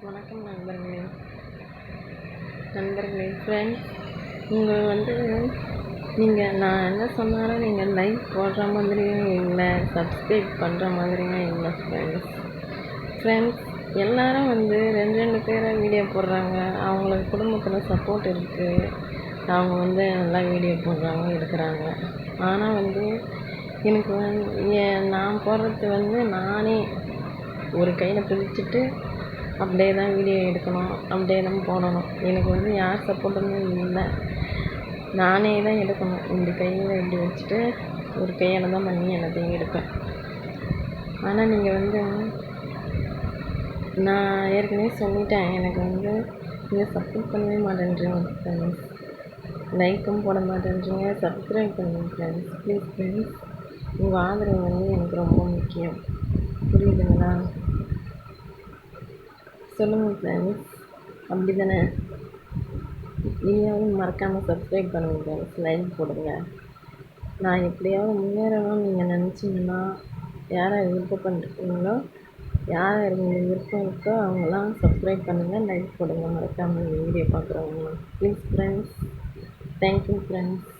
வணக்கம் நண்பர்களே. ஃப்ரெண்ட்ஸ், நீங்கள் நான் என்ன சொன்னாலும் நீங்கள் லைக் போடுற மாதிரியும் இல்லை, சப்ஸ்கிரைப் பண்ணுற மாதிரியும் இல்லை. ஃப்ரெண்ட்ஸ் எல்லோரும் ரெண்டு பேரை வீடியோ போடுறாங்க. அவங்களுக்கு குடும்பத்தில் சப்போர்ட் இருக்குது. அவங்க நல்லா வீடியோ போடுறாங்க, எடுக்கிறாங்க. ஆனால் எனக்கு நான் போடுறது நானே ஒரு கையில் பிடிச்சிட்டு அப்படியே தான் வீடியோ எடுக்கணும், அப்படியே தான் போடணும். எனக்கு யார் சப்போர்ட்டுமே இல்லை. நானே தான் எடுக்கணும். இந்த கையில் இப்படி வச்சுட்டு ஒரு கையால் தான் பண்ணி எல்லாத்தையும் எடுப்பேன். ஆனால் நீங்கள் நான் ஏற்கனவே சொல்லிட்டேன், எனக்கு நீங்கள் சப்போர்ட் பண்ணவே மாட்டேன்றீங்க ஃப்ரெண்ட்ஸ். லைக்கும் போட மாட்டேன்றீங்க, சப்ஸ்கிரைப் பண்ணுங்க ஃப்ரெண்ட்ஸ். ப்ளீஸ் ஃப்ரெண்ட்ஸ், உங்கள் ஆதரவு எனக்கு ரொம்ப முக்கியம். புரியுதுங்களா? சொல்லுங்கள் ஃப்ரெண்ட்ஸ், அப்படி தானே? இனியாவது மறக்காமல் சப்ஸ்கிரைப் பண்ணுங்கள் ஃப்ரெண்ட்ஸ், லைக் போடுங்க. நான் எப்படியாவது முன்னேறணும்னு நீங்கள் நினச்சிங்கன்னா, யாரை விருப்பப்படுறீங்களோ, யார் உங்களுக்கு விருப்பம் இருக்கோ அவங்களாம் சப்ஸ்கிரைப் பண்ணுங்கள், லைக் போடுங்க. மறக்காமல் வீடியோ பார்க்குறவங்க ப்ளீஸ் ஃப்ரெண்ட்ஸ். Thank you friends.